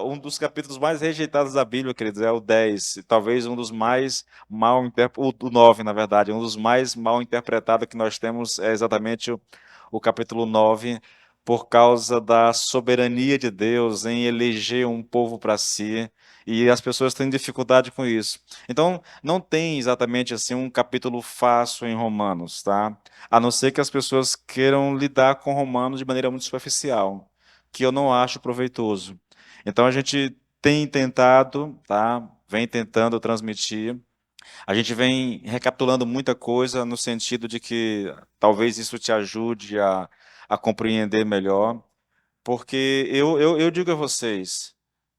Um dos capítulos mais rejeitados da Bíblia, queridos, é o 10. Talvez um dos mais mal interpretados, o 9, na verdade, um dos mais mal interpretados que nós temos é exatamente o capítulo 9, por causa da soberania de Deus em eleger um povo para si, e as pessoas têm dificuldade com isso. Então, não tem exatamente assim um capítulo fácil em Romanos, tá? A não ser que as pessoas queiram lidar com Romanos de maneira muito superficial, que eu não acho proveitoso. Então a gente tem tentado, tá? Vem tentando transmitir. A gente vem recapitulando muita coisa no sentido de que talvez isso te ajude a compreender melhor, porque eu digo a vocês,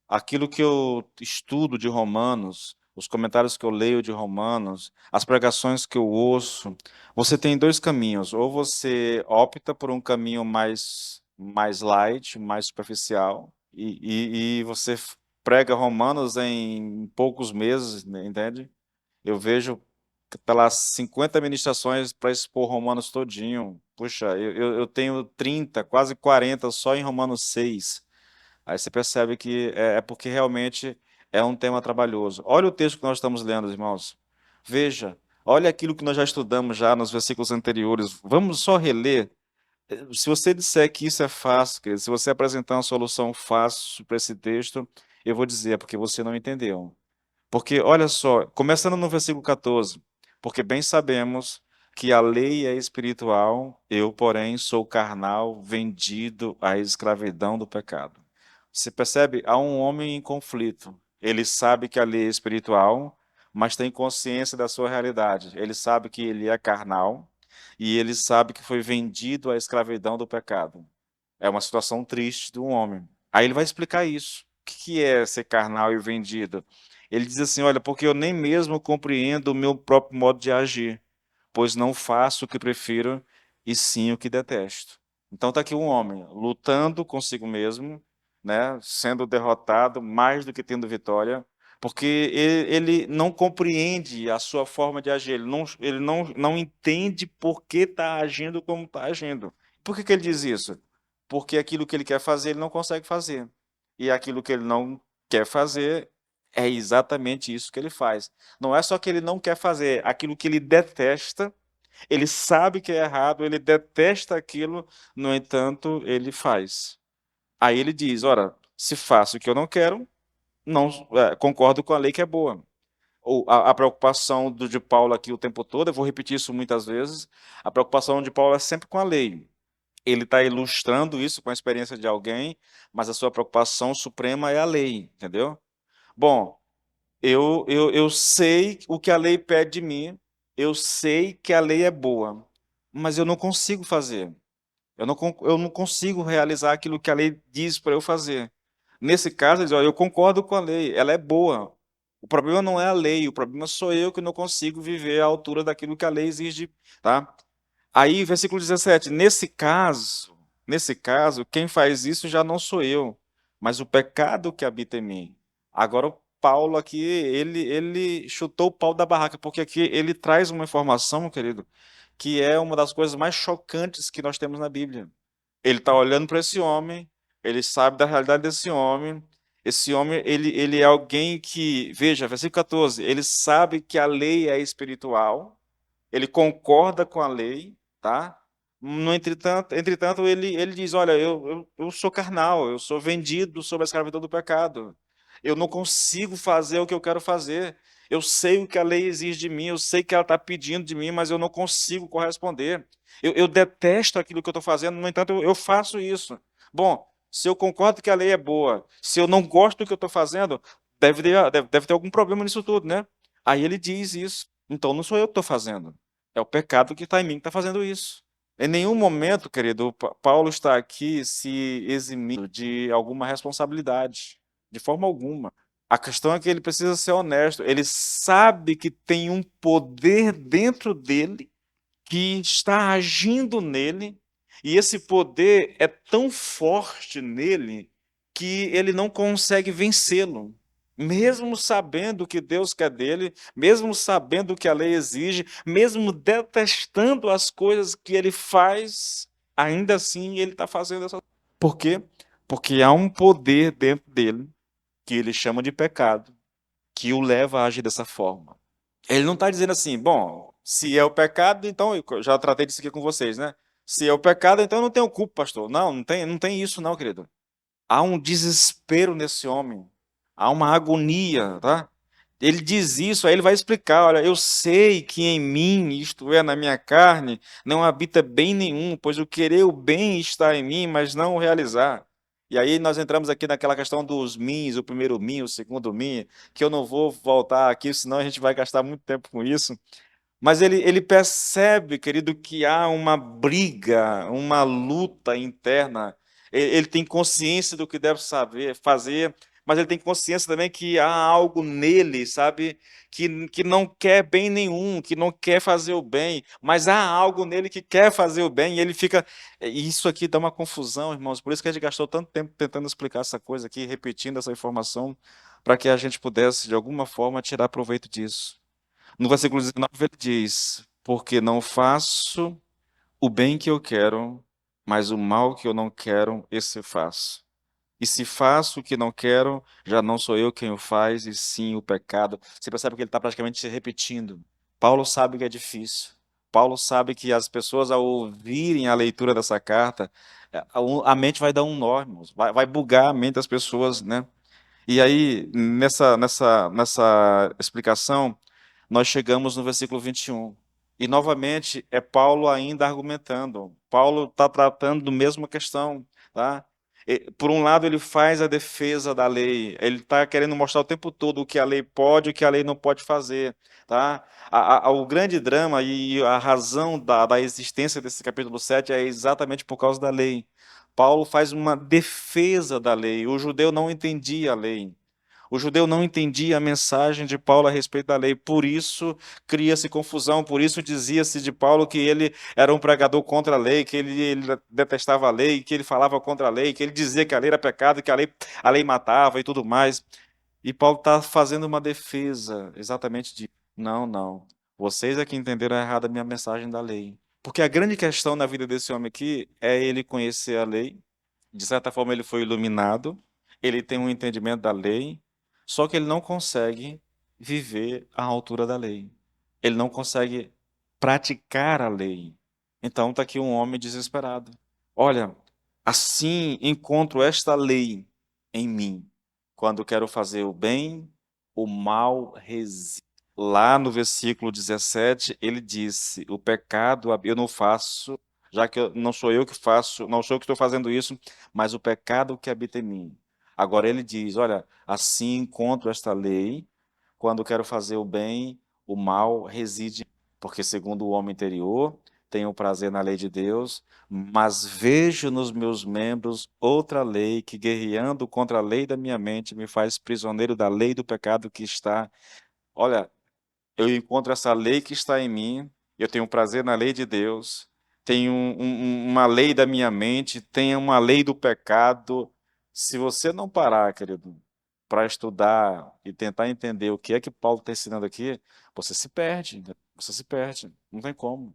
aquilo que eu estudo de Romanos, os comentários que eu leio de Romanos, as pregações que eu ouço, você tem dois caminhos. Ou você opta por um caminho mais light, mais superficial, e você prega Romanos em poucos meses, né, entende? Eu vejo pelas 50 ministrações para expor Romanos todinho. Puxa, eu tenho 30, quase 40 só em Romanos 6. Aí você percebe que é porque realmente é um tema trabalhoso. Olha o texto que nós estamos lendo, irmãos. Veja, olha aquilo que nós já estudamos já nos versículos anteriores. Vamos só reler. Se você disser que isso é fácil, querido, se você apresentar uma solução fácil para esse texto, eu vou dizer, é porque você não entendeu. Porque, olha só, começando no versículo 14, porque bem sabemos que a lei é espiritual, eu, porém, sou carnal, vendido à escravidão do pecado. Você percebe? Há um homem em conflito. Ele sabe que a lei é espiritual, mas tem consciência da sua realidade. Ele sabe que ele é carnal e ele sabe que foi vendido à escravidão do pecado. É uma situação triste do homem. Aí ele vai explicar isso. O que é ser carnal e vendido? Ele diz assim: olha, porque eu nem mesmo compreendo o meu próprio modo de agir, pois não faço o que prefiro, e sim o que detesto. Então está aqui um homem lutando consigo mesmo, né, sendo derrotado mais do que tendo vitória, porque ele não compreende a sua forma de agir, ele não entende por que está agindo como está agindo. Por que ele diz isso? Porque aquilo que ele quer fazer, ele não consegue fazer. E aquilo que ele não quer fazer, é exatamente isso que ele faz. Não é só que ele não quer fazer, aquilo que ele detesta, ele sabe que é errado, ele detesta aquilo, no entanto, ele faz. Aí ele diz: ora, se faço o que eu não quero, não concordo com a lei que é boa. A preocupação de Paulo aqui o tempo todo, eu vou repetir isso muitas vezes, a preocupação de Paulo é sempre com a lei. Ele está ilustrando isso com a experiência de alguém, mas a sua preocupação suprema é a lei, entendeu? Bom, eu sei o que a lei pede de mim, eu sei que a lei é boa, mas eu não consigo fazer. Eu não consigo realizar aquilo que a lei diz para eu fazer. Nesse caso, ele diz: olha, eu concordo com a lei, ela é boa. O problema não é a lei, o problema sou eu que não consigo viver à altura daquilo que a lei exige, tá? Aí, versículo 17, nesse caso, quem faz isso já não sou eu, mas o pecado que habita em mim. Agora, o Paulo aqui, ele chutou o pau da barraca, porque aqui ele traz uma informação, querido, que é uma das coisas mais chocantes que nós temos na Bíblia. Ele está olhando para esse homem, ele sabe da realidade desse homem. Esse homem, ele é alguém que, veja, versículo 14, ele sabe que a lei é espiritual, ele concorda com a lei, tá? No entretanto ele diz: olha, eu sou carnal, eu sou vendido sob a escravidão do pecado. Eu não consigo fazer o que eu quero fazer. Eu sei o que a lei exige de mim, eu sei que ela está pedindo de mim, mas eu não consigo corresponder. Eu detesto aquilo que eu estou fazendo, no entanto, eu faço isso. Bom, se eu concordo que a lei é boa, se eu não gosto do que eu estou fazendo, deve ter algum problema nisso tudo, né? Aí ele diz isso. Então não sou eu que estou fazendo. É o pecado que está em mim que está fazendo isso. Em nenhum momento, querido, Paulo está aqui se eximindo de alguma responsabilidade, de forma alguma. A questão é que ele precisa ser honesto. Ele sabe que tem um poder dentro dele que está agindo nele, e esse poder é tão forte nele que ele não consegue vencê-lo. Mesmo sabendo o que Deus quer dele, mesmo sabendo o que a lei exige, mesmo detestando as coisas que ele faz, ainda assim ele está fazendo essa. Por quê? Porque há um poder dentro dele, que ele chama de pecado, que o leva a agir dessa forma. Ele não está dizendo assim, bom, se é o pecado, então eu já tratei disso aqui com vocês, né? Se é o pecado, então eu não tenho culpa, pastor. Não, não tem isso não, querido. Há um desespero nesse homem, há uma agonia, tá? Ele diz isso, aí ele vai explicar, olha, eu sei que em mim, isto é, na minha carne, não habita bem nenhum, pois o querer o bem está em mim, mas não o realizar. E aí nós entramos aqui naquela questão dos mins, o primeiro min, o segundo min, que eu não vou voltar aqui, senão a gente vai gastar muito tempo com isso. Mas ele percebe, querido, que há uma briga, uma luta interna. Ele tem consciência do que deve saber, fazer, mas ele tem consciência também que há algo nele, sabe, que não quer bem nenhum, que não quer fazer o bem, mas há algo nele que quer fazer o bem, e ele fica. E isso aqui dá uma confusão, irmãos. Por isso que a gente gastou tanto tempo tentando explicar essa coisa aqui, repetindo essa informação, para que a gente pudesse, de alguma forma, tirar proveito disso. No versículo 19 ele diz: porque não faço o bem que eu quero, mas o mal que eu não quero, esse faço. E se faço o que não quero, já não sou eu quem o faz, e sim o pecado. Você percebe que ele está praticamente se repetindo. Paulo sabe que é difícil. Paulo sabe que as pessoas, ao ouvirem a leitura dessa carta, a mente vai dar um nó, irmãos. Vai bugar a mente das pessoas, né? E aí, nessa explicação, nós chegamos no versículo 21. E novamente é Paulo ainda argumentando. Paulo está tratando da mesma questão, tá? Por um lado, ele faz a defesa da lei. Ele está querendo mostrar o tempo todo o que a lei pode e o que a lei não pode fazer, tá? O grande drama e a razão da existência desse capítulo 7 é exatamente por causa da lei. Paulo faz uma defesa da lei. O judeu não entendia a lei. O judeu não entendia a mensagem de Paulo a respeito da lei, por isso cria-se confusão, por isso dizia-se de Paulo que ele era um pregador contra a lei, que ele detestava a lei, que ele falava contra a lei, que ele dizia que a lei era pecado, que a lei matava e tudo mais. E Paulo está fazendo uma defesa exatamente de: não, não, vocês é que entenderam errado a minha mensagem da lei. Porque a grande questão na vida desse homem aqui é ele conhecer a lei, de certa forma ele foi iluminado, ele tem um entendimento da lei, só que ele não consegue viver à altura da lei. Ele não consegue praticar a lei. Então está aqui um homem desesperado. Olha, assim encontro esta lei em mim. Quando quero fazer o bem, o mal reside. Lá no versículo 17, ele disse: o pecado eu não faço, já que não sou eu que faço, não sou eu que estou fazendo isso, mas o pecado que habita em mim. Agora ele diz: olha, assim encontro esta lei, quando quero fazer o bem, o mal reside, porque segundo o homem interior, tenho prazer na lei de Deus, mas vejo nos meus membros outra lei que, guerreando contra a lei da minha mente, me faz prisioneiro da lei do pecado que está. Olha, eu encontro essa lei que está em mim, eu tenho prazer na lei de Deus, tenho uma lei da minha mente, tenho uma lei do pecado. Se você não parar, querido, para estudar e tentar entender o que é que Paulo está ensinando aqui, você se perde, né? Você se perde, não tem como.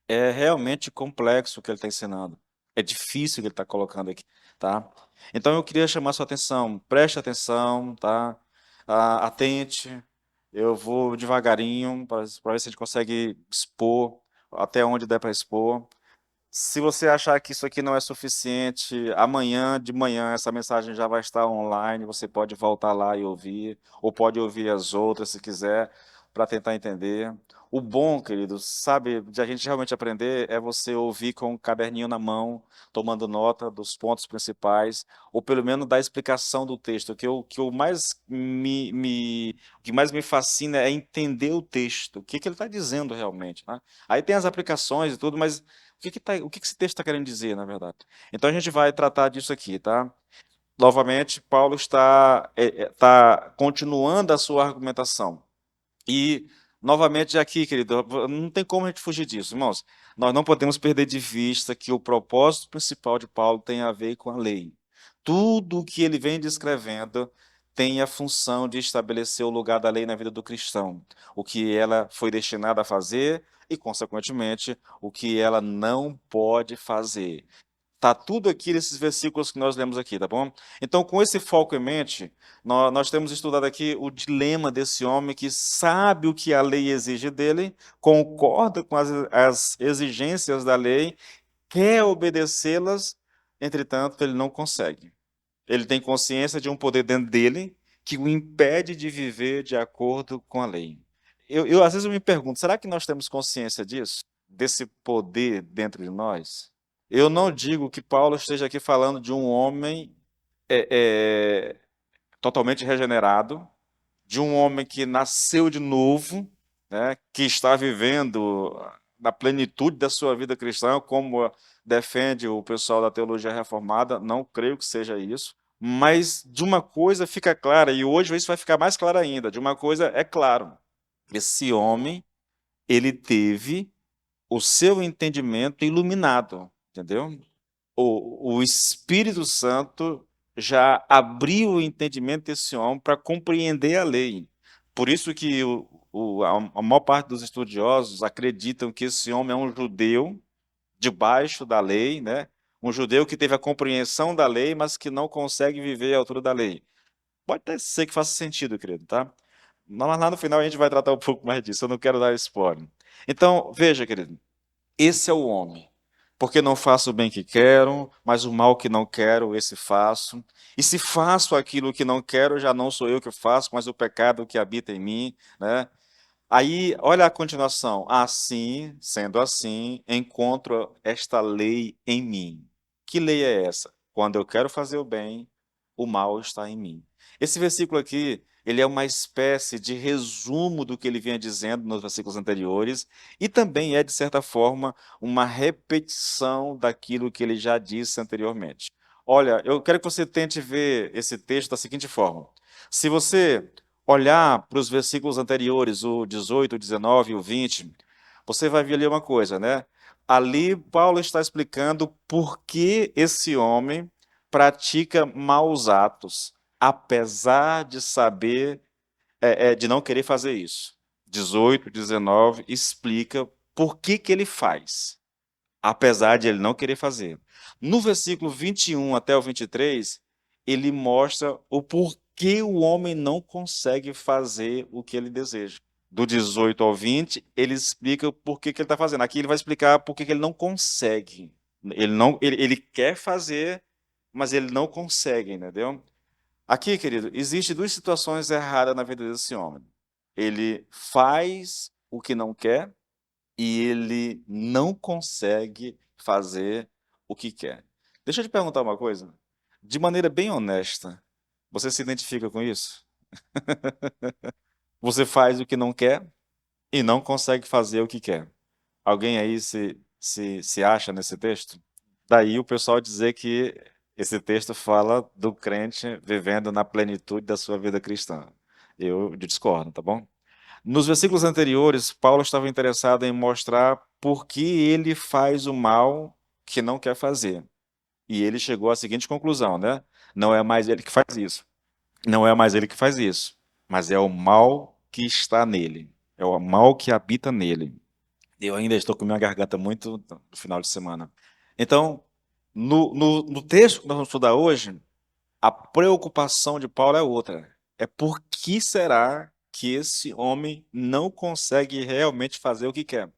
É realmente complexo o que ele está ensinando. É difícil o que ele está colocando aqui, tá? Então eu queria chamar sua atenção, preste atenção, tá? Atente. Eu vou devagarinho para ver se a gente consegue expor até onde der para expor. Se você achar que isso aqui não é suficiente, amanhã de manhã essa mensagem já vai estar online. Você pode voltar lá e ouvir, ou pode ouvir as outras se quiser, para tentar entender. O bom, querido, sabe, de a gente realmente aprender é você ouvir com um caderninho na mão, tomando nota dos pontos principais, ou pelo menos da explicação do texto. O que mais o que mais me fascina é entender o texto, o que que ele está dizendo realmente, né? Aí tem as aplicações e tudo, mas o que que esse texto está querendo dizer, na verdade? Então a gente vai tratar disso aqui, tá? Novamente, Paulo está continuando a sua argumentação. E, novamente, aqui, querido, não tem como a gente fugir disso, irmãos. Nós não podemos perder de vista que o propósito principal de Paulo tem a ver com a lei. Tudo o que ele vem descrevendo tem a função de estabelecer o lugar da lei na vida do cristão, o que ela foi destinada a fazer e, consequentemente, o que ela não pode fazer. Está tudo aqui nesses versículos que nós lemos aqui, tá bom? Então, com esse foco em mente, nós temos estudado aqui o dilema desse homem que sabe o que a lei exige dele, concorda com as exigências da lei, quer obedecê-las, entretanto, ele não consegue. Ele tem consciência de um poder dentro dele que o impede de viver de acordo com a lei. Às vezes eu me pergunto, será que nós temos consciência disso? Desse poder dentro de nós? Eu não digo que Paulo esteja aqui falando de um homem é, é, totalmente regenerado, de um homem que nasceu de novo, né, que está vivendo na plenitude da sua vida cristã, como defende o pessoal da teologia reformada. Não creio que seja isso. Mas de uma coisa fica clara, e hoje isso vai ficar mais claro ainda, de uma coisa é claro, esse homem, ele teve o seu entendimento iluminado, entendeu? O Espírito Santo já abriu o entendimento desse homem para compreender a lei. Por isso que a maior parte dos estudiosos acreditam que esse homem é um judeu debaixo da lei, né? Um judeu que teve a compreensão da lei, mas que não consegue viver à altura da lei. Pode até ser que faça sentido, querido, tá? Mas lá no final a gente vai tratar um pouco mais disso, eu não quero dar spoiler. Então, veja, querido, esse é o homem. Porque não faço o bem que quero, mas o mal que não quero, esse faço. E se faço aquilo que não quero, já não sou eu que faço, mas o pecado que habita em mim, né? Aí, olha a continuação. Assim, sendo assim, encontro esta lei em mim. Que lei é essa? Quando eu quero fazer o bem, o mal está em mim. Esse versículo aqui, ele é uma espécie de resumo do que ele vinha dizendo nos versículos anteriores e também é, de certa forma, uma repetição daquilo que ele já disse anteriormente. Olha, eu quero que você tente ver esse texto da seguinte forma. Se você olhar para os versículos anteriores, o 18, o 19 e o 20, você vai ver ali uma coisa, né? Ali Paulo está explicando por que esse homem pratica maus atos, apesar de saber, de não querer fazer isso. 18, 19 explica por que ele faz, apesar de ele não querer fazer. No versículo 21 até o 23, ele mostra o porquê o homem não consegue fazer o que ele deseja. Do 18 ao 20, ele explica por que ele está fazendo. Aqui ele vai explicar por que ele não consegue. Ele quer fazer, mas ele não consegue, entendeu? Aqui, querido, existem duas situações erradas na vida desse homem. Ele faz o que não quer e ele não consegue fazer o que quer. Deixa eu te perguntar uma coisa. De maneira bem honesta, você se identifica com isso? Você faz o que não quer e não consegue fazer o que quer. Alguém aí se acha nesse texto? Daí o pessoal dizer que esse texto fala do crente vivendo na plenitude da sua vida cristã. Eu discordo, tá bom? Nos versículos anteriores, Paulo estava interessado em mostrar por que ele faz o mal que não quer fazer. E ele chegou à seguinte conclusão, né? Não é mais ele que faz isso. Não é mais ele que faz isso, mas é o mal que está nele. É o mal que habita nele. Eu ainda estou com minha garganta muito no final de semana. Então, no texto que nós vamos estudar hoje, a preocupação de Paulo é outra. É por que será que esse homem não consegue realmente fazer o que quer?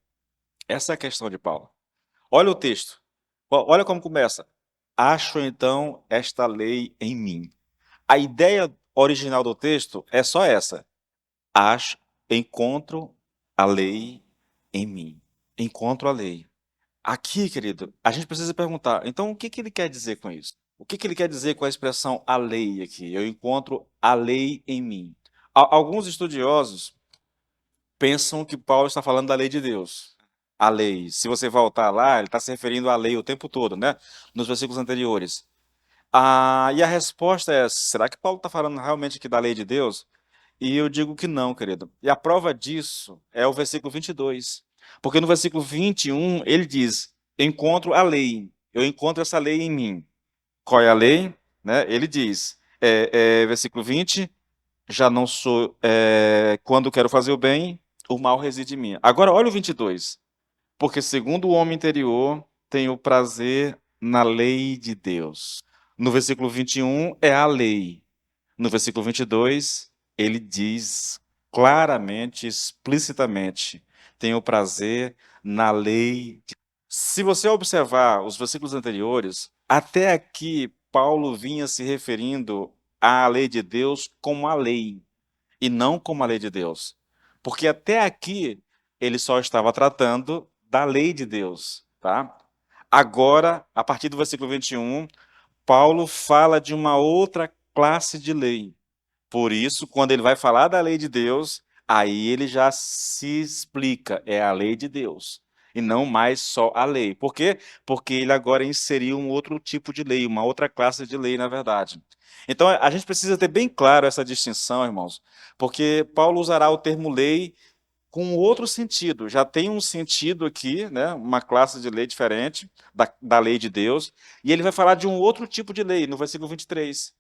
Essa é a questão de Paulo. Olha o texto. Olha como começa. Acho então esta lei em mim. A ideia original do texto é só essa. Acho, encontro a lei em mim. Encontro a lei. Aqui, querido, a gente precisa perguntar, então o que ele quer dizer com isso? O que ele quer dizer com a expressão a lei aqui? Eu encontro a lei em mim. Alguns estudiosos pensam que Paulo está falando da lei de Deus. A lei. Se você voltar lá, ele está se referindo à lei o tempo todo, né? Nos versículos anteriores. E a resposta é: será que Paulo está falando realmente aqui da lei de Deus? E eu digo que não, querido. E a prova disso é o versículo 22. Porque no versículo 21, ele diz: encontro a lei. Eu encontro essa lei em mim. Qual é a lei? Né? Ele diz, versículo 20, já não sou, quando quero fazer o bem, o mal reside em mim. Agora, olha o 22. Porque segundo o homem interior, tenho prazer na lei de Deus. No versículo 21 é a lei. No versículo 22, ele diz claramente, explicitamente: tenho prazer na lei. Se você observar os versículos anteriores, até aqui Paulo vinha se referindo à lei de Deus como a lei, e não como a lei de Deus. Porque até aqui ele só estava tratando da lei de Deus, tá? Agora, a partir do versículo 21, Paulo fala de uma outra classe de lei. Por isso, quando ele vai falar da lei de Deus, aí ele já se explica, é a lei de Deus, e não mais só a lei. Por quê? Porque ele agora inseriu um outro tipo de lei, uma outra classe de lei, na verdade. Então, a gente precisa ter bem claro essa distinção, irmãos, porque Paulo usará o termo lei com outro sentido. Já tem um sentido aqui, né, uma classe de lei diferente da lei de Deus, e ele vai falar de um outro tipo de lei, no versículo 23.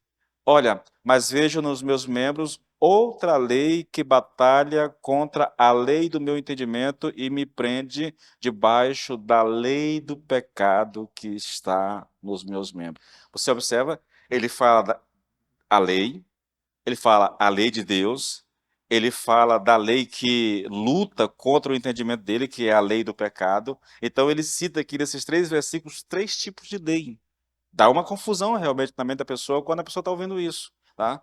Olha, mas vejo nos meus membros outra lei que batalha contra a lei do meu entendimento e me prende debaixo da lei do pecado que está nos meus membros. Você observa? Ele fala a lei, ele fala a lei de Deus, ele fala da lei que luta contra o entendimento dele, que é a lei do pecado. Então ele cita aqui nesses 3 versículos 3 tipos de lei. Dá uma confusão realmente na mente da pessoa quando a pessoa está ouvindo isso, tá?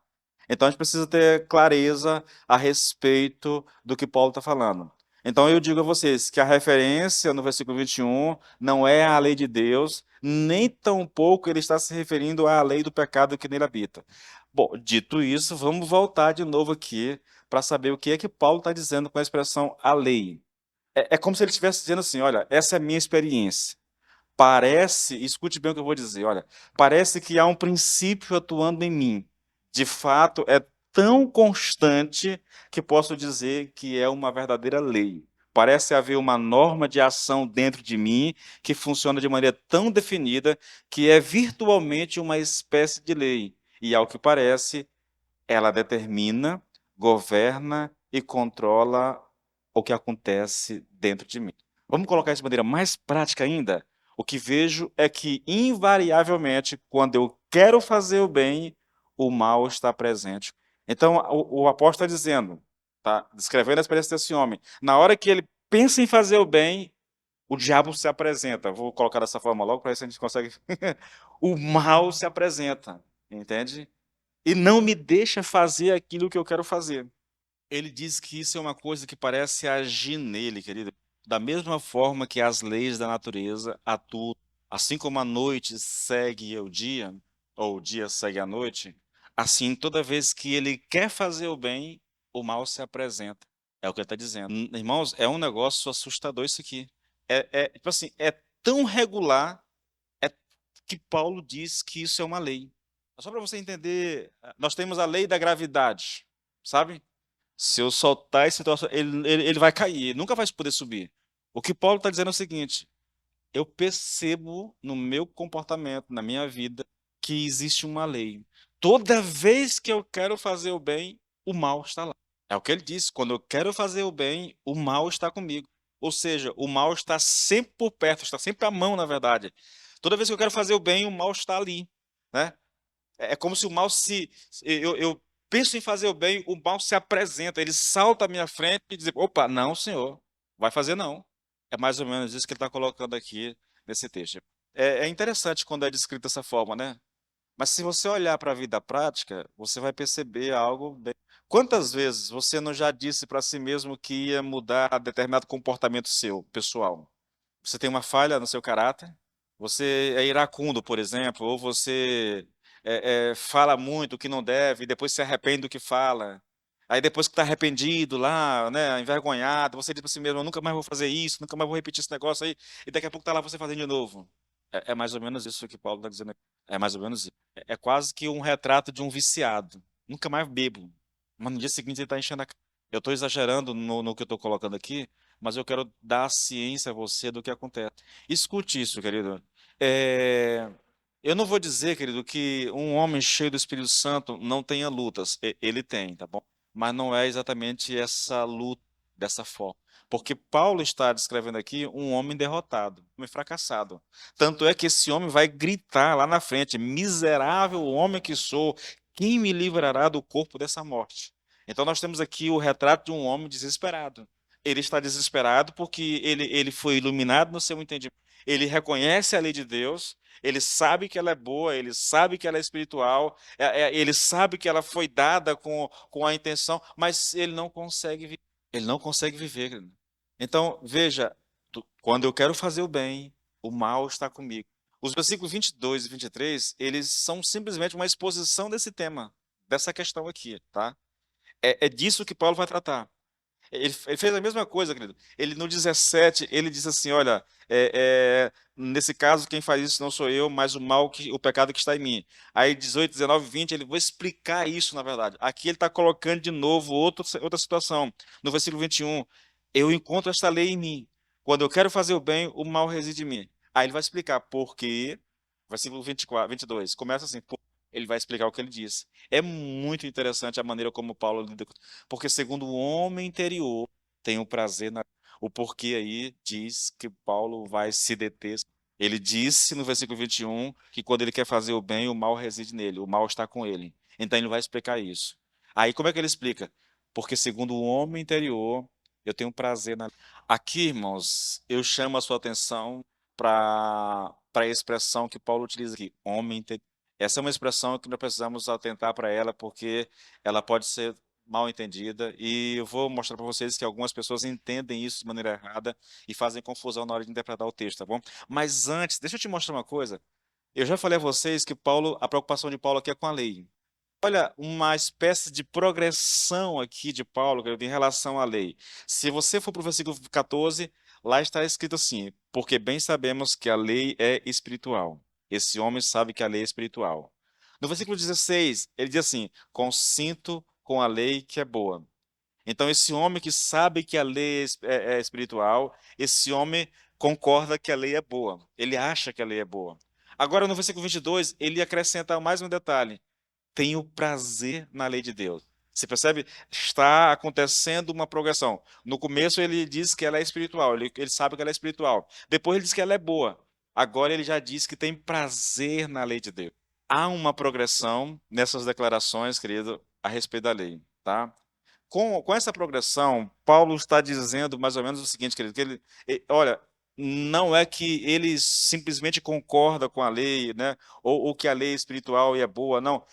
Então a gente precisa ter clareza a respeito do que Paulo está falando. Então eu digo a vocês que a referência no versículo 21 não é a lei de Deus, nem tampouco ele está se referindo à lei do pecado que nele habita. Bom, dito isso, vamos voltar de novo aqui para saber o que é que Paulo está dizendo com a expressão a lei. É como se ele estivesse dizendo assim: olha, essa é a minha experiência. Parece, escute bem o que eu vou dizer, olha, parece que há um princípio atuando em mim. De fato, é tão constante que posso dizer que é uma verdadeira lei. Parece haver uma norma de ação dentro de mim que funciona de maneira tão definida que é virtualmente uma espécie de lei. E, ao que parece, ela determina, governa e controla o que acontece dentro de mim. Vamos colocar isso de maneira mais prática ainda? O que vejo é que, invariavelmente, quando eu quero fazer o bem, o mal está presente. Então, o apóstolo está dizendo, tá descrevendo a experiência desse homem, na hora que ele pensa em fazer o bem, o diabo se apresenta. Vou colocar dessa forma logo para ver se a gente consegue. O mal se apresenta, entende? E não me deixa fazer aquilo que eu quero fazer. Ele diz que isso é uma coisa que parece agir nele, querido. Da mesma forma que as leis da natureza atuam, assim como a noite segue o dia, ou o dia segue a noite, assim, toda vez que ele quer fazer o bem, o mal se apresenta. É o que ele está dizendo. Irmãos, é um negócio assustador isso aqui. Tipo assim, é tão regular é que Paulo diz que isso é uma lei. Só para você entender, nós temos a lei da gravidade, sabe? Se eu soltar esse troço, ele vai cair, ele nunca vai poder subir. O que Paulo está dizendo é o seguinte: eu percebo no meu comportamento, na minha vida, que existe uma lei. Toda vez que eu quero fazer o bem, o mal está lá. É o que ele disse: quando eu quero fazer o bem, o mal está comigo. Ou seja, o mal está sempre por perto, está sempre à mão, na verdade. Toda vez que eu quero fazer o bem, o mal está ali, né? É como se o mal se. Eu penso em fazer o bem, o mal se apresenta, ele salta à minha frente e diz: opa, não, senhor, vai fazer não. É mais ou menos isso que ele está colocando aqui nesse texto. É interessante quando é descrito dessa forma, né? Mas se você olhar para a vida prática, você vai perceber algo bem. Quantas vezes você não já disse para si mesmo que ia mudar determinado comportamento seu, pessoal? Você tem uma falha no seu caráter, você é iracundo, por exemplo, ou você fala muito o que não deve, e depois se arrepende do que fala. Aí depois que está arrependido lá, né, envergonhado, você diz para si mesmo: "Eu nunca mais vou fazer isso, nunca mais vou repetir esse negócio aí", e daqui a pouco está lá você fazendo de novo. É mais ou menos isso que Paulo está dizendo aqui. É mais ou menos isso. É quase que um retrato de um viciado. Nunca mais bebo. Mas no dia seguinte ele está enchendo a cara. Eu estou exagerando no que eu estou colocando aqui, mas eu quero dar ciência a você do que acontece. Escute isso, querido. É, Eu não vou dizer, querido, que um homem cheio do Espírito Santo não tenha lutas. Ele tem, tá bom? Mas não é exatamente essa luta dessa forma. Porque Paulo está descrevendo aqui um homem derrotado, um homem fracassado. Tanto é que esse homem vai gritar lá na frente: miserável homem que sou, quem me livrará do corpo dessa morte? Então nós temos aqui o retrato de um homem desesperado. Ele está desesperado porque ele foi iluminado no seu entendimento. Ele reconhece a lei de Deus, ele sabe que ela é boa, ele sabe que ela é espiritual, ele sabe que ela foi dada com a intenção, mas ele não consegue viver. Ele não consegue viver, querido. Então, veja, quando eu quero fazer o bem, o mal está comigo. Os versículos 22 e 23, eles são simplesmente uma exposição desse tema, dessa questão aqui, tá? É disso que Paulo vai tratar. Ele fez a mesma coisa, querido. Ele no 17, ele diz assim, olha, nesse caso quem faz isso não sou eu, mas o pecado que está em mim. Aí 18, 19, 20, ele vai explicar isso, na verdade. Aqui ele está colocando de novo outra situação. No versículo 21, eu encontro esta lei em mim. Quando eu quero fazer o bem, o mal reside em mim. Aí ele vai explicar por quê. Versículo 24, 22, começa assim, ele vai explicar o que ele diz. É muito interessante a maneira como Paulo lida com, porque segundo o homem interior tem o prazer na. O porquê aí diz que Paulo vai se deter. Ele disse no versículo 21 que quando ele quer fazer o bem, o mal reside nele, o mal está com ele. Então ele vai explicar isso. Aí como é que ele explica? Porque segundo o homem interior, eu tenho prazer na. Aqui, irmãos, eu chamo a sua atenção para a expressão que Paulo utiliza aqui, homem interior. Essa é uma expressão que nós precisamos atentar para ela, porque ela pode ser mal entendida, e eu vou mostrar para vocês que algumas pessoas entendem isso de maneira errada e fazem confusão na hora de interpretar o texto, tá bom? Mas antes, deixa eu te mostrar uma coisa. Eu já falei a vocês que a preocupação de Paulo aqui é com a lei. Olha, uma espécie de progressão aqui de Paulo, querido, em relação à lei. Se você for para o versículo 14, lá está escrito assim: porque bem sabemos que a lei é espiritual. Esse homem sabe que a lei é espiritual. No versículo 16, ele diz assim: consinto com a lei que é boa. Então, esse homem que sabe que a lei é espiritual, esse homem concorda que a lei é boa. Ele acha que a lei é boa. Agora, no versículo 22, ele acrescenta mais um detalhe: tenho prazer na lei de Deus. Você percebe? Está acontecendo uma progressão. No começo ele diz que ela é espiritual, ele sabe que ela é espiritual. Depois ele diz que ela é boa. Agora ele já diz que tem prazer na lei de Deus. Há uma progressão nessas declarações, querido, a respeito da lei, tá? Com essa progressão, Paulo está dizendo mais ou menos o seguinte, querido, que olha, não é que ele simplesmente concorda com a lei, né, ou que a lei é espiritual e é boa, não,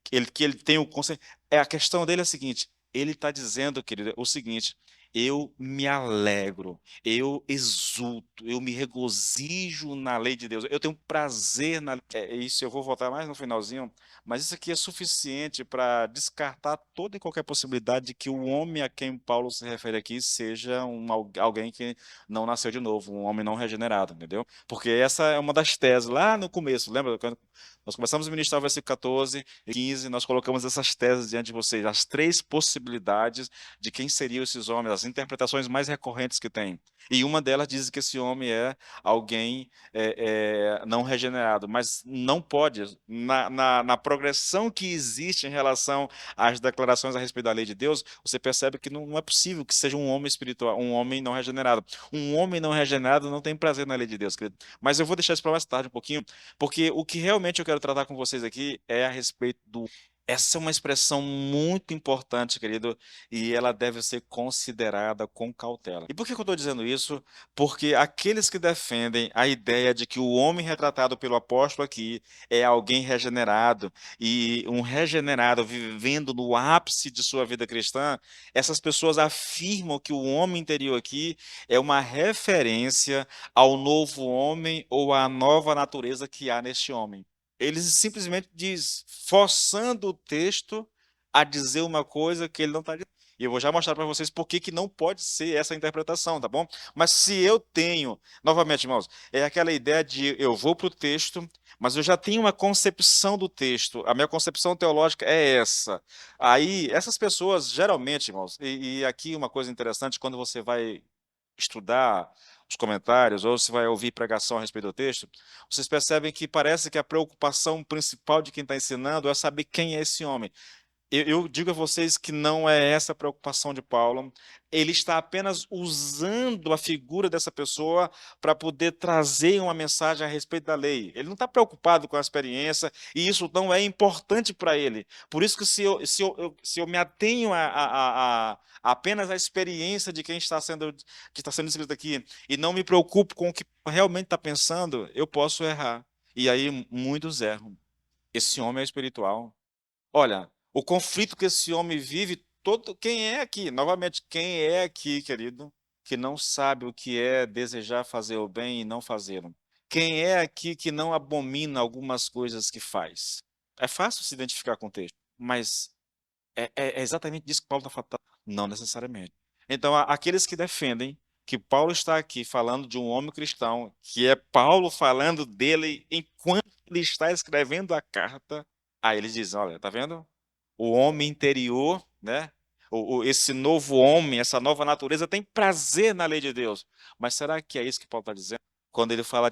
que ele tem o conceito, a questão dele é a seguinte, ele está dizendo, querido, o seguinte: eu me alegro, eu exulto, eu me regozijo na lei de Deus, eu tenho prazer na. Isso eu vou voltar mais no finalzinho, mas isso aqui é suficiente para descartar toda e qualquer possibilidade de que o homem a quem Paulo se refere aqui seja alguém que não nasceu de novo, um homem não regenerado, entendeu? Porque essa é uma das teses lá no começo, lembra? Quando nós começamos a ministrar o versículo 14 e 15, nós colocamos essas teses diante de vocês, as três possibilidades de quem seriam esses homens, as interpretações mais recorrentes que tem. E uma delas diz que esse homem é alguém não regenerado, mas não pode, na progressão que existe em relação às declarações a respeito da lei de Deus, você percebe que não é possível que seja um homem espiritual, um homem não regenerado. Um homem não regenerado não tem prazer na lei de Deus, querido. Mas eu vou deixar isso para mais tarde um pouquinho, porque o que realmente eu quero tratar com vocês aqui é a respeito do. Essa é uma expressão muito importante, querido, e ela deve ser considerada com cautela. E por que eu estou dizendo isso? Porque aqueles que defendem a ideia de que o homem retratado pelo apóstolo aqui é alguém regenerado, e um regenerado vivendo no ápice de sua vida cristã, essas pessoas afirmam que o homem interior aqui é uma referência ao novo homem ou à nova natureza que há neste homem. Eles simplesmente diz, forçando o texto a dizer uma coisa que ele não está dizendo. E eu vou já mostrar para vocês por que não pode ser essa interpretação, tá bom? Mas se eu tenho, novamente, irmãos, é aquela ideia de eu vou para o texto, mas eu já tenho uma concepção do texto, a minha concepção teológica é essa. Aí, essas pessoas, geralmente, irmãos, e aqui uma coisa interessante, quando você vai estudar os comentários, ou se vai ouvir pregação a respeito do texto, vocês percebem que parece que a preocupação principal de quem está ensinando é saber quem é esse homem. Eu digo a vocês que não é essa a preocupação de Paulo. Ele está apenas usando a figura dessa pessoa para poder trazer uma mensagem a respeito da lei. Ele não está preocupado com a experiência e isso não é importante para ele. Por isso que se eu me atenho a apenas a experiência de quem está sendo escrito aqui e não me preocupo com o que realmente está pensando, eu posso errar. E aí muitos erram. Esse homem é espiritual. Olha, o conflito que esse homem vive, todo quem é aqui, novamente, quem é aqui, querido, que não sabe o que é desejar fazer o bem e não fazê-lo? Quem é aqui que não abomina algumas coisas que faz? É fácil se identificar com o texto, mas é exatamente disso que Paulo está falando. Não necessariamente. Então, aqueles que defendem que Paulo está aqui falando de um homem cristão, que é Paulo falando dele enquanto ele está escrevendo a carta, aí eles dizem, olha, tá vendo? O homem interior, né? Esse novo homem, essa nova natureza tem prazer na lei de Deus. Mas será que é isso que Paulo está dizendo? Quando ele fala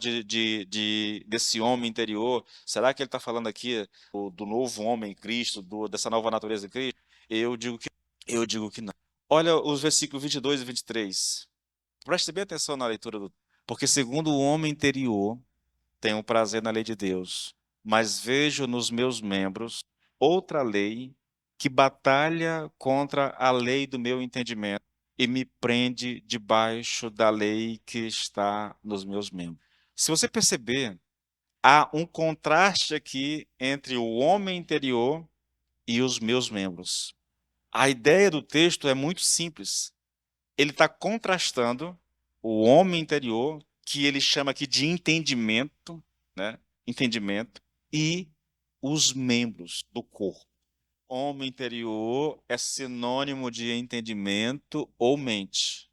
desse homem interior, será que ele está falando aqui do novo homem em Cristo, dessa nova natureza em Cristo? Eu digo que, eu digo que não. Olha os versículos 22 e 23. Preste bem atenção na leitura porque segundo o homem interior, tenho prazer na lei de Deus, mas vejo nos meus membros outra lei que batalha contra a lei do meu entendimento e me prende debaixo da lei que está nos meus membros. Se você perceber, há um contraste aqui entre o homem interior e os meus membros. A ideia do texto é muito simples. Ele está contrastando o homem interior, que ele chama aqui de entendimento, né? Entendimento, e os membros do corpo. Homem interior é sinônimo de entendimento ou mente.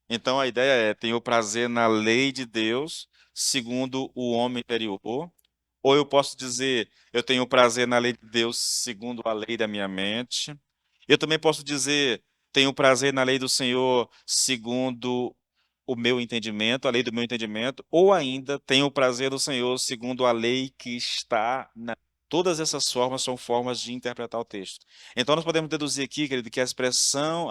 Então a ideia é: tenho prazer na lei de Deus, segundo o homem interior. Ou eu posso dizer, eu tenho prazer na lei de Deus, segundo a lei da minha mente. Eu também posso dizer, tenho prazer na lei do Senhor, segundo o meu entendimento, a lei do meu entendimento. Ou ainda, tenho prazer do Senhor, segundo a lei que está na. Todas essas formas são formas de interpretar o texto. Então, nós podemos deduzir aqui, querido, que a expressão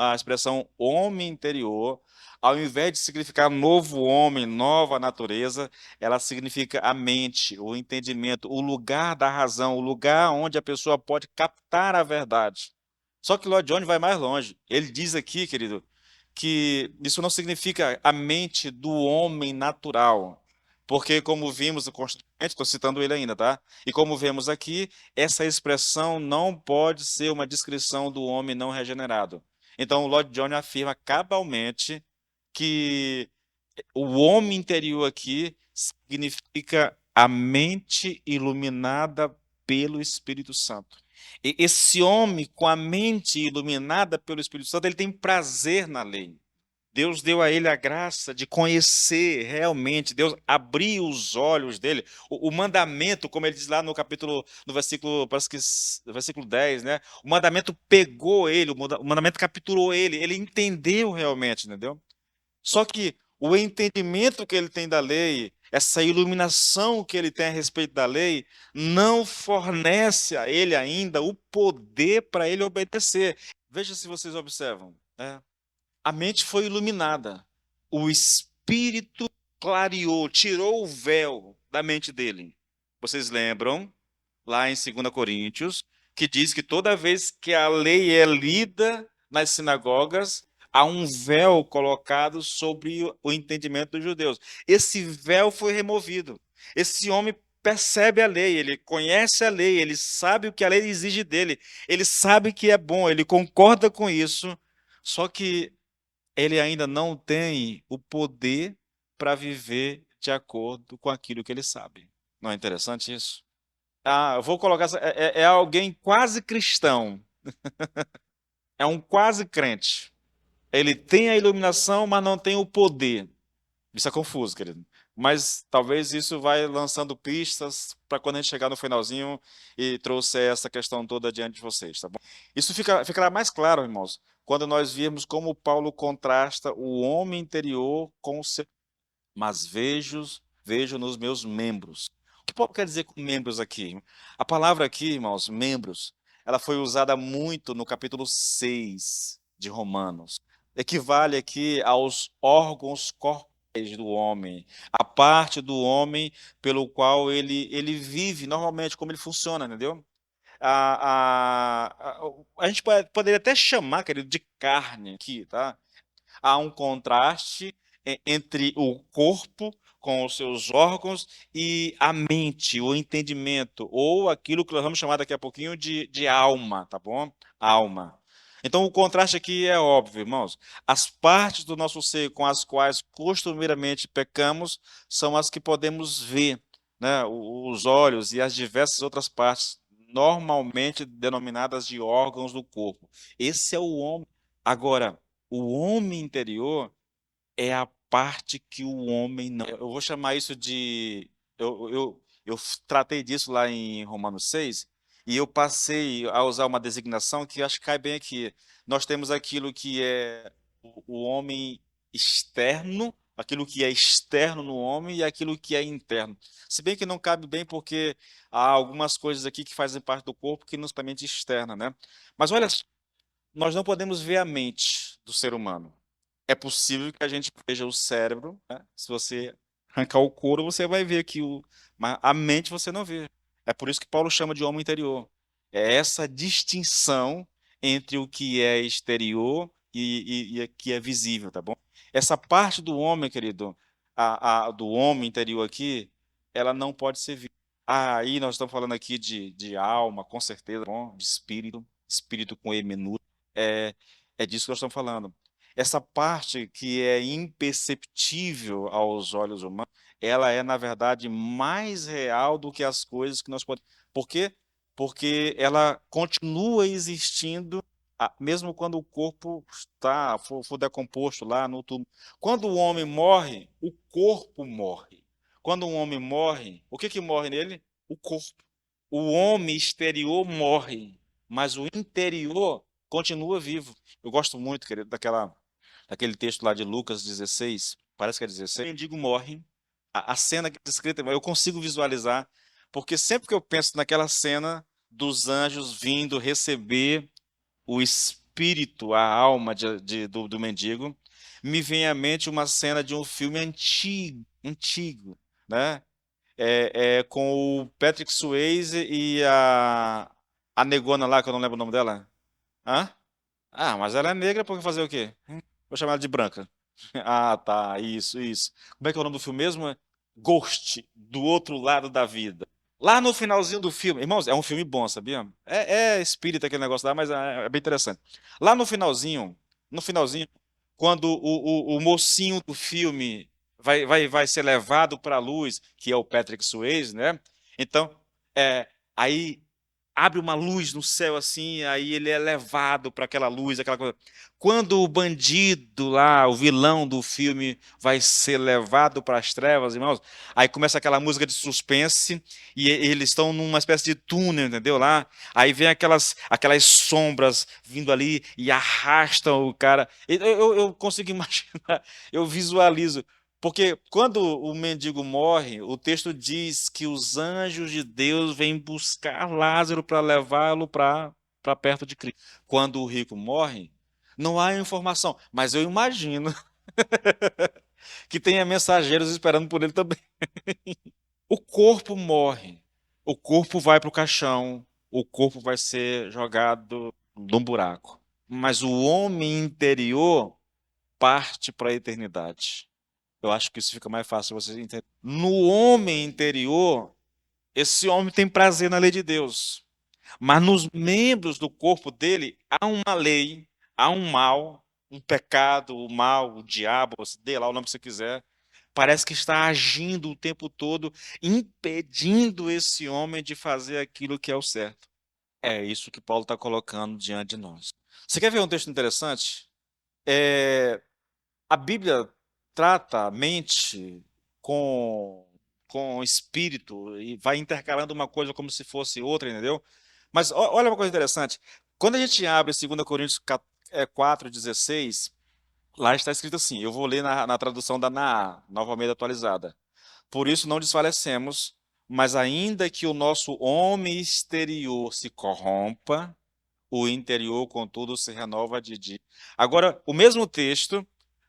homem interior, ao invés de significar novo homem, nova natureza, ela significa a mente, o entendimento, o lugar da razão, o lugar onde a pessoa pode captar a verdade. Só que Lloyd Jones vai mais longe. Ele diz aqui, querido, que isso não significa a mente do homem natural. Porque, como vimos constantemente, estou citando ele ainda, tá? E como vemos aqui, essa expressão não pode ser uma descrição do homem não regenerado. Então, Lloyd Jones afirma cabalmente que o homem interior aqui significa a mente iluminada pelo Espírito Santo. E esse homem com a mente iluminada pelo Espírito Santo, ele tem prazer na lei. Deus deu a ele a graça de conhecer realmente, Deus abriu os olhos dele. O mandamento, como ele diz lá no capítulo, no versículo, parece que no versículo 10, né? O mandamento pegou ele, o mandamento capturou ele entendeu realmente, entendeu? Só que o entendimento que ele tem da lei, essa iluminação que ele tem a respeito da lei, não fornece a ele ainda o poder para ele obedecer. Veja se vocês observam, né? A mente foi iluminada, o Espírito clareou, tirou o véu da mente dele. Vocês lembram, lá em 2 Coríntios, que diz que toda vez que a lei é lida nas sinagogas, há um véu colocado sobre o entendimento dos judeus. Esse véu foi removido. Esse homem percebe a lei, ele conhece a lei, ele sabe o que a lei exige dele, ele sabe que é bom, ele concorda com isso, só que ele ainda não tem o poder para viver de acordo com aquilo que ele sabe. Não é interessante isso? Ah, eu vou colocar. É alguém quase cristão. É um quase crente. Ele tem a iluminação, mas não tem o poder. Isso é confuso, querido. Mas talvez isso vai lançando pistas para quando a gente chegar no finalzinho e trouxer essa questão toda diante de vocês, tá bom? Isso ficará mais claro, irmãos, quando nós virmos como Paulo contrasta o homem interior com o seu. Mas vejo nos meus membros. O que Paulo quer dizer com membros aqui? A palavra aqui, irmãos, membros, ela foi usada muito no capítulo 6 de Romanos. Equivale aqui aos órgãos corpóreos do homem, a parte do homem pelo qual ele vive normalmente, como ele funciona, entendeu? A gente poderia até chamar, querido, de carne aqui, tá? Há um contraste entre o corpo com os seus órgãos e a mente, o entendimento, ou aquilo que nós vamos chamar daqui a pouquinho de alma, tá bom? Alma. Então, o contraste aqui é óbvio, irmãos. As partes do nosso ser com as quais costumeiramente pecamos são as que podemos ver, né? Os olhos e as diversas outras partes, normalmente denominadas de órgãos do corpo. Esse é o homem. Agora, o homem interior é a parte que o homem não. Eu vou chamar isso de. Eu tratei disso lá em Romanos 6 e eu passei a usar uma designação que acho que cai bem aqui. Nós temos aquilo que é o homem externo, aquilo que é externo no homem e aquilo que é interno. Se bem que não cabe bem porque há algumas coisas aqui que fazem parte do corpo que não somente externa, né? Mas olha, nós não podemos ver a mente do ser humano. É possível que a gente veja o cérebro, né? Se você arrancar o couro, você vai ver que mas a mente você não vê. É por isso que Paulo chama de homem interior. É essa distinção entre o que é exterior e o que é visível, tá bom? Essa parte do homem, querido, do homem interior aqui, ela não pode ser vista. Aí nós estamos falando aqui de alma, com certeza, tá bom? De espírito, espírito com E minúsculo. É, é disso que nós estamos falando. Essa parte que é imperceptível aos olhos humanos, ela é, na verdade, mais real do que as coisas que nós podemos. Por quê? Porque ela continua existindo, mesmo quando o corpo for decomposto lá no túmulo. Quando o homem morre, o corpo morre. Quando um homem morre, o que que morre nele? O corpo. O homem exterior morre, mas o interior continua vivo. Eu gosto muito, querido, daquele texto lá de Lucas 16, parece que é 16. O mendigo morre, a cena que é descrita, eu consigo visualizar, porque sempre que eu penso naquela cena dos anjos vindo receber o espírito, a alma do mendigo, me vem à mente uma cena de um filme antigo, antigo, né? Com o Patrick Swayze e a negona lá, que eu não lembro o nome dela. Hã? Ah, mas ela é negra porque fazer o quê? Vou chamar ela de branca. Ah, tá, isso. Como é que é o nome do filme mesmo? Ghost, do outro lado da vida. Lá no finalzinho do filme, irmãos, é um filme bom, sabia? É espírita aquele negócio lá, mas é bem interessante. Lá no finalzinho, quando o mocinho do filme vai ser levado para a luz, que é o Patrick Swayze, né? Então, aí abre uma luz no céu assim, aí ele é levado para aquela luz, aquela coisa. Quando o bandido lá, o vilão do filme, vai ser levado para as trevas, irmãos, aí começa aquela música de suspense e eles estão numa espécie de túnel, entendeu? Lá, aí vem aquelas sombras vindo ali e arrastam o cara. Eu consigo imaginar, eu visualizo. Porque quando o mendigo morre, o texto diz que os anjos de Deus vêm buscar Lázaro para levá-lo para perto de Cristo. Quando o rico morre, não há informação, mas eu imagino que tenha mensageiros esperando por ele também. O corpo morre, o corpo vai para o caixão, o corpo vai ser jogado num buraco. Mas o homem interior parte para a eternidade. Eu acho que isso fica mais fácil vocês entenderem. No homem interior, esse homem tem prazer na lei de Deus. Mas nos membros do corpo dele há uma lei, há um mal, um pecado, o mal, o diabo, dê lá o nome que você quiser. Parece que está agindo o tempo todo, impedindo esse homem de fazer aquilo que é o certo. É isso que Paulo está colocando diante de nós. Você quer ver um texto interessante? É, a Bíblia trata a mente com, com o espírito e vai intercalando uma coisa como se fosse outra, entendeu? Mas olha uma coisa interessante. Quando a gente abre 2 Coríntios 4:16, lá está escrito assim, eu vou ler na tradução da NAA, Nova Almeida Atualizada. Por isso não desfalecemos, mas ainda que o nosso homem exterior se corrompa, O interior, contudo, se renova de dia. Agora, o mesmo texto,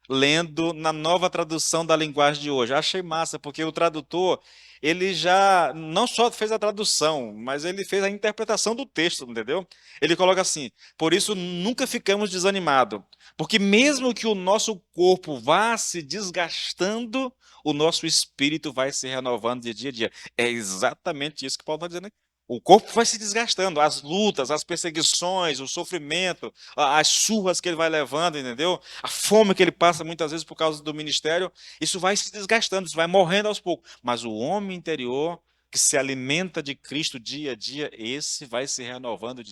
lendo na nova tradução da linguagem de hoje. Achei massa, porque o tradutor, ele já não só fez a tradução, mas ele fez a interpretação do texto, entendeu? Ele coloca assim: por isso nunca ficamos desanimados, porque mesmo que o nosso corpo vá se desgastando, o nosso espírito vai se renovando de dia a dia. É exatamente isso que Paulo está dizendo. O corpo vai se desgastando, as lutas, as perseguições, o sofrimento, as surras que ele vai levando, entendeu? A fome que ele passa muitas vezes por causa do ministério, isso vai se desgastando, isso vai morrendo aos poucos. Mas o homem interior, que se alimenta de Cristo dia a dia, esse vai se renovando.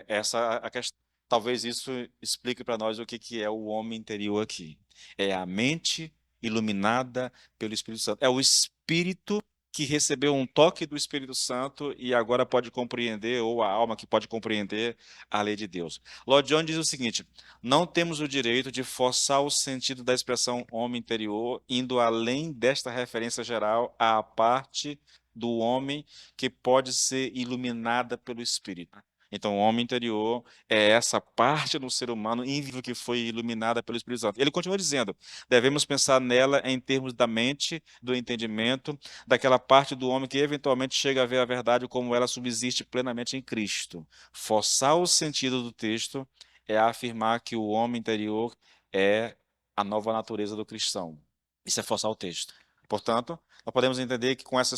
Essa a questão. Talvez isso explique para nós o que é o homem interior aqui. É a mente iluminada pelo Espírito Santo. É o Espírito que recebeu um toque do Espírito Santo e agora pode compreender, ou a alma que pode compreender a lei de Deus. Lord John diz o seguinte: não temos o direito de forçar o sentido da expressão homem interior, indo além desta referência geral à parte do homem que pode ser iluminada pelo Espírito. Então, o homem interior é essa parte do ser humano invisível que foi iluminada pelo Espírito Santo. Ele continua dizendo: devemos pensar nela em termos da mente, do entendimento, daquela parte do homem que eventualmente chega a ver a verdade como ela subsiste plenamente em Cristo. Forçar o sentido do texto é afirmar que o homem interior é a nova natureza do cristão. Isso é forçar o texto. Portanto, nós podemos entender que com essa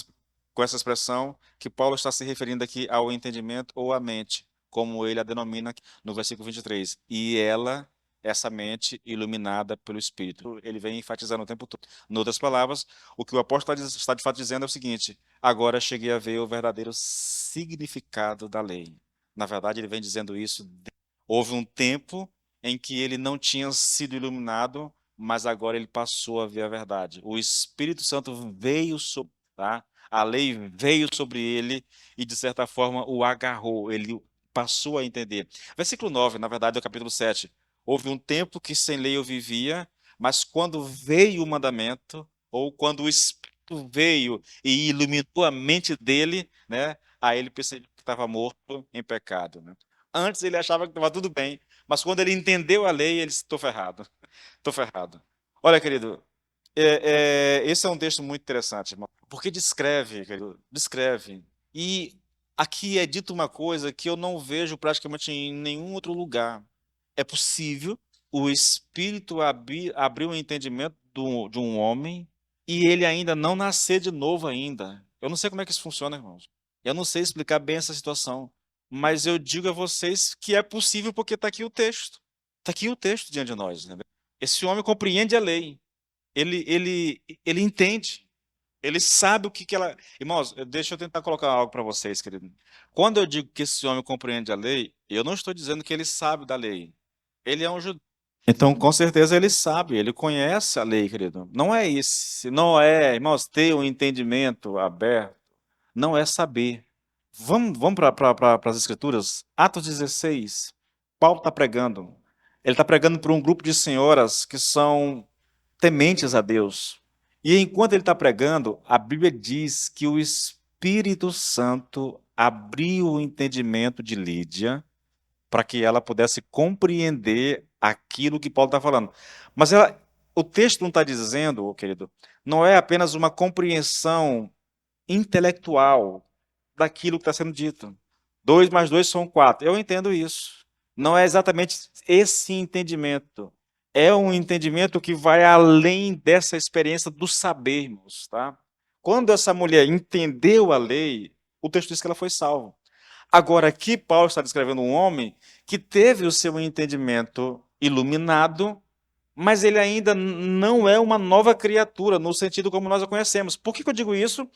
expressão que Paulo está se referindo aqui ao entendimento ou à mente, como ele a denomina no versículo 23. E ela, essa mente iluminada pelo Espírito. Ele vem enfatizando o tempo todo. Em outras palavras, o que o apóstolo está de fato dizendo é o seguinte: agora cheguei a ver o verdadeiro significado da lei. Na verdade, ele vem dizendo isso. Houve um tempo em que ele não tinha sido iluminado, mas agora ele passou a ver a verdade. O Espírito Santo veio sobre, tá? A lei veio sobre ele e, de certa forma, o agarrou. Ele passou a entender. Versículo 9, na verdade, é o capítulo 7. Houve um tempo que sem lei eu vivia, mas quando veio o mandamento, ou quando o Espírito veio e iluminou a mente dele, né? Aí ele percebeu que estava morto em pecado, né? Antes ele achava que estava tudo bem, mas quando ele entendeu a lei, ele disse: estou ferrado, estou ferrado. Olha, querido, esse é um texto muito interessante, irmão, porque descreve, querido, descreve. E aqui é dito uma coisa que eu não vejo praticamente em nenhum outro lugar. É possível o Espírito abrir o entendimento de um homem e ele ainda não nascer de novo ainda. Eu não sei como é que isso funciona, irmãos. Eu não sei explicar bem essa situação. Mas eu digo a vocês que é possível porque está aqui o texto. Está aqui o texto diante de nós. Entendeu? Esse homem compreende a lei. Ele entende. Ele sabe o que ela. Irmãos, deixa eu tentar colocar algo para vocês, querido. Quando eu digo que esse homem compreende a lei, eu não estou dizendo que ele sabe da lei. Ele é um judeu. Então, com certeza, ele sabe, ele conhece a lei, querido. Não é isso. Não é, irmãos, ter um entendimento aberto. Não é saber. Vamos para as Escrituras. Atos 16. Paulo está pregando. Ele está pregando para um grupo de senhoras que são tementes a Deus. E enquanto ele está pregando, a Bíblia diz que o Espírito Santo abriu o entendimento de Lídia para que ela pudesse compreender aquilo que Paulo está falando. Mas o texto não está dizendo, querido, não é apenas uma compreensão intelectual daquilo que está sendo dito. 2 mais 2 são 4. Eu entendo isso. Não é exatamente esse entendimento. É um entendimento que vai além dessa experiência do saber, irmãos, tá? Quando essa mulher entendeu a lei, o texto diz que ela foi salva. Agora, aqui Paulo está descrevendo um homem que teve o seu entendimento iluminado, mas ele ainda não é uma nova criatura, no sentido como nós a conhecemos. Por que eu digo isso?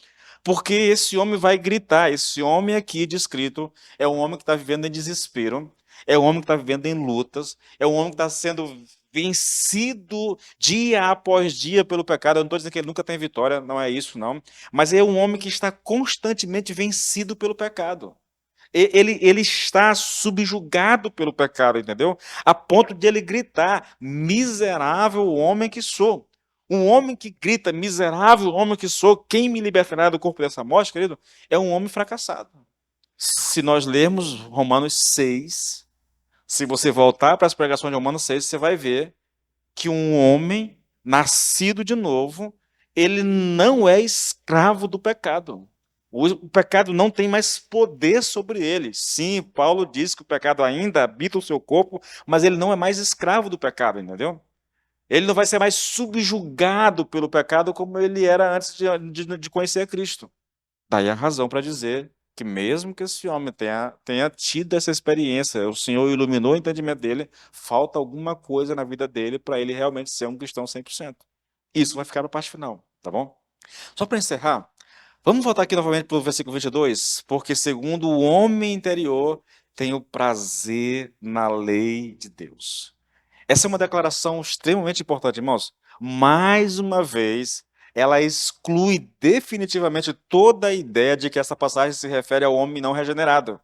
Porque esse homem vai gritar. Esse homem aqui descrito é um homem que está vivendo em desespero, é um homem que está vivendo em lutas, é um homem que está sendo vencido dia após dia pelo pecado. Eu não estou dizendo que ele nunca tem vitória, não é isso, não. Mas é um homem que está constantemente vencido pelo pecado. Ele está subjugado pelo pecado, entendeu? A ponto de ele gritar: miserável homem que sou. Um homem que grita: miserável homem que sou, quem me libertará do corpo dessa morte, querido? É um homem fracassado. Se nós lermos Romanos 6, se você voltar para as pregações de Romanos 6, você vai ver que um homem nascido de novo, ele não é escravo do pecado. O pecado não tem mais poder sobre ele. Sim, Paulo diz que o pecado ainda habita o seu corpo, mas ele não é mais escravo do pecado, entendeu? Ele não vai ser mais subjugado pelo pecado como ele era antes de conhecer a Cristo. Daí a razão para dizer que mesmo que esse homem tenha tido essa experiência, o Senhor iluminou o entendimento dele, falta alguma coisa na vida dele para ele realmente ser um cristão 100%. Isso vai ficar na parte final, tá bom? Só para encerrar, vamos voltar aqui novamente para o versículo 22, porque segundo o homem interior tem o prazer na lei de Deus. Essa é uma declaração extremamente importante, irmãos. Mais uma vez, ela exclui definitivamente toda a ideia de que essa passagem se refere ao homem não regenerado.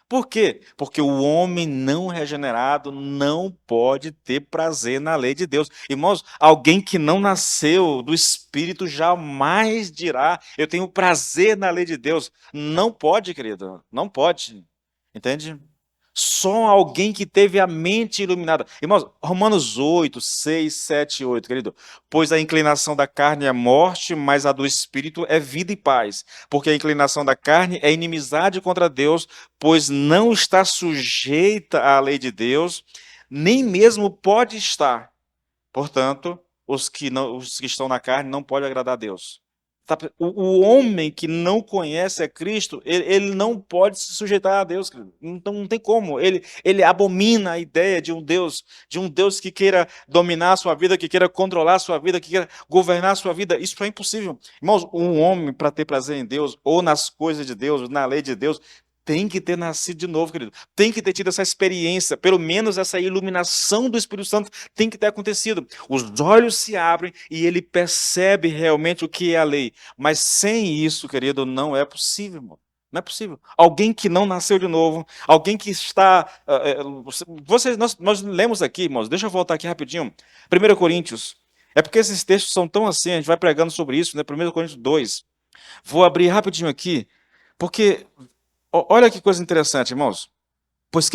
Por quê? Porque o homem não regenerado não pode ter prazer na lei de Deus. Irmãos, alguém que não nasceu do Espírito jamais dirá: eu tenho prazer na lei de Deus. Não pode, querido, não pode. Entende? Só alguém que teve a mente iluminada. Irmãos, Romanos 8, 6, 7 e 8, querido. Pois a inclinação da carne é morte, mas a do Espírito é vida e paz. Porque a inclinação da carne é inimizade contra Deus, pois não está sujeita à lei de Deus, nem mesmo pode estar. Portanto, os que estão na carne não podem agradar a Deus. O homem que não conhece a Cristo, ele não pode se sujeitar a Deus, querido. Então não tem como. Ele abomina a ideia de um Deus que queira dominar a sua vida, que queira controlar a sua vida, que queira governar a sua vida. Isso é impossível. Irmãos, um homem, para ter prazer em Deus, ou nas coisas de Deus, ou na lei de Deus, tem que ter nascido de novo, querido. Tem que ter tido essa experiência, pelo menos essa iluminação do Espírito Santo tem que ter acontecido. Os olhos se abrem e ele percebe realmente o que é a lei. Mas sem isso, querido, não é possível, irmão. Não é possível. Alguém que não nasceu de novo, alguém que está. Nós lemos aqui, irmãos, deixa eu voltar aqui rapidinho. 1 Coríntios. É porque esses textos são tão assim, a gente vai pregando sobre isso, né? 1 Coríntios 2. Vou abrir rapidinho aqui, porque olha que coisa interessante, irmãos. Pois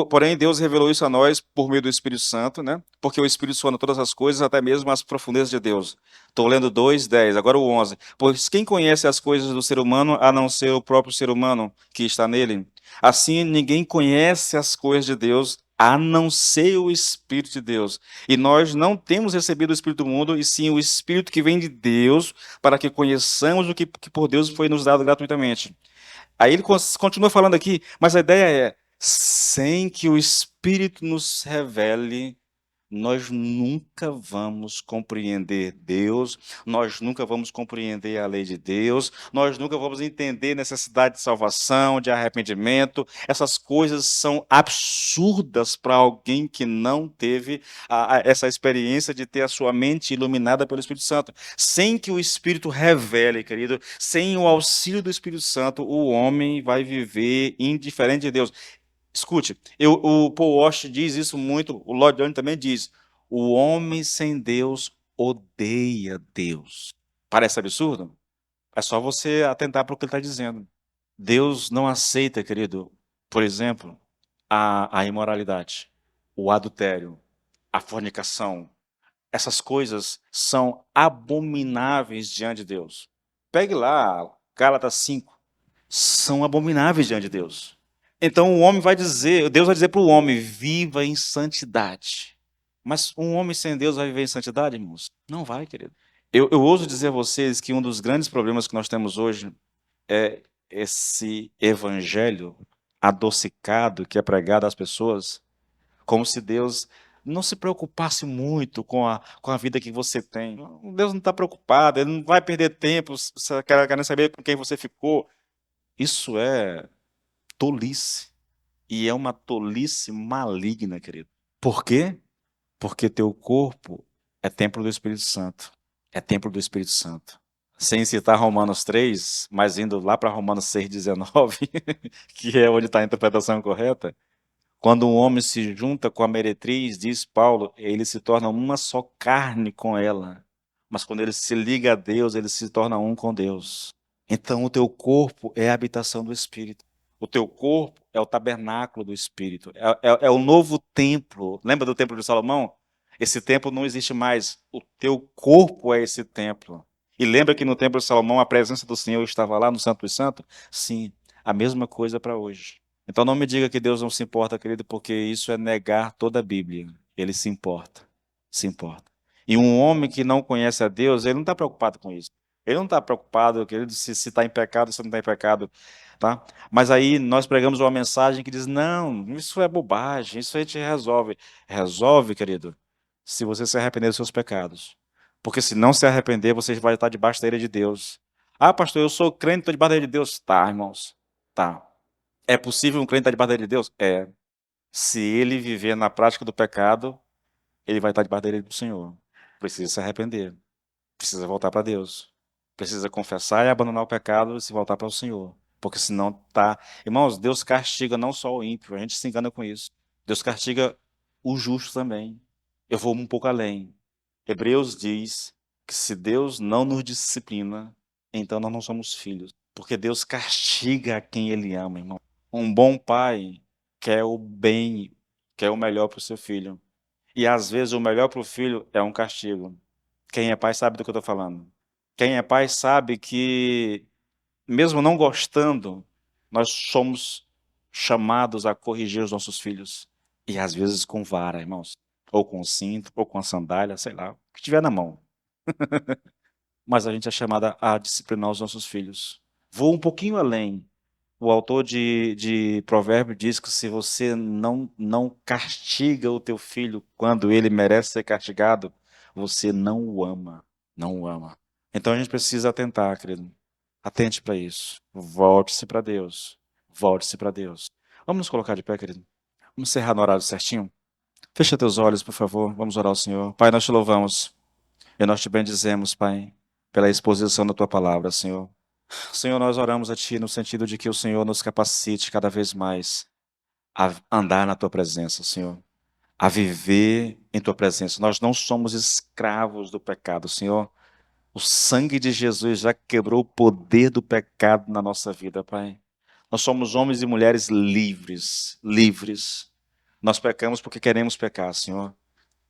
porém, Deus revelou isso a nós por meio do Espírito Santo, né? Porque o Espírito sonda todas as coisas, até mesmo as profundezas de Deus. Estou lendo 2:10, agora o 11. Pois quem conhece as coisas do ser humano, a não ser o próprio ser humano que está nele? Assim, ninguém conhece as coisas de Deus, a não ser o Espírito de Deus. E nós não temos recebido o Espírito do mundo, e sim o Espírito que vem de Deus, para que conheçamos o que por Deus foi nos dado gratuitamente. Aí ele continua falando aqui, mas a ideia é, sem que o Espírito nos revele, nós nunca vamos compreender Deus, nós nunca vamos compreender a lei de Deus, nós nunca vamos entender necessidade de salvação, de arrependimento. Essas coisas são absurdas para alguém que não teve essa experiência de ter a sua mente iluminada pelo Espírito Santo. Sem que o Espírito revele, querido, sem o auxílio do Espírito Santo, o homem vai viver indiferente de Deus. Escute, o Paul Washer diz isso muito, o Lloyd Jones também diz: o homem sem Deus odeia Deus. Parece absurdo? É só você atentar para o que ele está dizendo. Deus não aceita, querido, por exemplo, a imoralidade, o adultério, a fornicação. Essas coisas são abomináveis diante de Deus. Pegue lá, Gálatas 5. São abomináveis diante de Deus. Então o homem vai dizer, Deus vai dizer para o homem: viva em santidade. Mas um homem sem Deus vai viver em santidade, irmãos? Não vai, querido. Eu ouso dizer a vocês que um dos grandes problemas que nós temos hoje é esse evangelho adocicado que é pregado às pessoas, como se Deus não se preocupasse muito com a vida que você tem. Deus não está preocupado, Ele não vai perder tempo querendo saber com quem você ficou. Isso é tolice. E é uma tolice maligna, querido. Por quê? Porque teu corpo é templo do Espírito Santo. É templo do Espírito Santo. Sem citar Romanos 3, mas indo lá para Romanos 6,19, que é onde está a interpretação correta, quando um homem se junta com a meretriz, diz Paulo, ele se torna uma só carne com ela. Mas quando ele se liga a Deus, ele se torna um com Deus. Então o teu corpo é a habitação do Espírito. O teu corpo é o tabernáculo do Espírito, é o novo templo. Lembra do templo de Salomão? Esse templo não existe mais. O teu corpo é esse templo. E lembra que no templo de Salomão a presença do Senhor estava lá no Santo dos Santos? Sim, a mesma coisa para hoje. Então não me diga que Deus não se importa, querido, porque isso é negar toda a Bíblia. Ele se importa. Se importa. E um homem que não conhece a Deus, ele não está preocupado com isso. Ele não está preocupado, querido, se está em pecado, se não está em pecado, tá? Mas aí nós pregamos uma mensagem que diz, não, isso é bobagem, isso a gente resolve. Resolve, querido, se você se arrepender dos seus pecados. Porque se não se arrepender, você vai estar debaixo da ira de Deus. Ah, pastor, eu sou crente, estou debaixo da ira de Deus. Tá, irmãos, tá. É possível um crente estar debaixo da ira de Deus? É. Se ele viver na prática do pecado, ele vai estar debaixo da ira do Senhor. Precisa se arrepender. Precisa voltar para Deus. Precisa confessar e abandonar o pecado e se voltar para o Senhor. Porque senão tá. Irmãos, Deus castiga não só o ímpio, a gente se engana com isso. Deus castiga o justo também. Eu vou um pouco além. Hebreus diz que se Deus não nos disciplina, então nós não somos filhos. Porque Deus castiga a quem Ele ama, irmão. Um bom pai quer o bem, quer o melhor para o seu filho. E às vezes o melhor para o filho é um castigo. Quem é pai sabe do que eu estou falando. Quem é pai sabe que, mesmo não gostando, nós somos chamados a corrigir os nossos filhos. E às vezes com vara, irmãos. Ou com cinto, ou com a sandália, sei lá, o que tiver na mão. Mas a gente é chamada a disciplinar os nossos filhos. Vou um pouquinho além. O autor de Provérbios diz que se você não castiga o teu filho quando ele merece ser castigado, você não o ama. Não o ama. Então a gente precisa atentar, querido. Atente para isso. Volte-se para Deus. Volte-se para Deus. Vamos nos colocar de pé, querido. Vamos encerrar no horário certinho? Fecha teus olhos, por favor. Vamos orar ao Senhor. Pai, nós te louvamos e nós te bendizemos, Pai, pela exposição da tua palavra, Senhor. Senhor, nós oramos a Ti no sentido de que o Senhor nos capacite cada vez mais a andar na Tua presença, Senhor, a viver em Tua presença. Nós não somos escravos do pecado, Senhor. O sangue de Jesus já quebrou o poder do pecado na nossa vida, Pai. Nós somos homens e mulheres livres, livres. Nós pecamos porque queremos pecar, Senhor.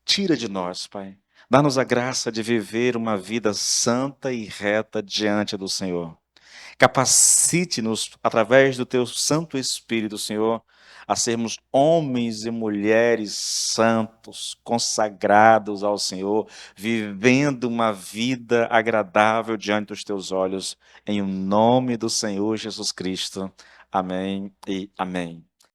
Tira de nós, Pai. Dá-nos a graça de viver uma vida santa e reta diante do Senhor. Capacite-nos, através do teu Santo Espírito, Senhor, a sermos homens e mulheres santos, consagrados ao Senhor, vivendo uma vida agradável diante dos teus olhos, em o nome do Senhor Jesus Cristo. Amém e amém.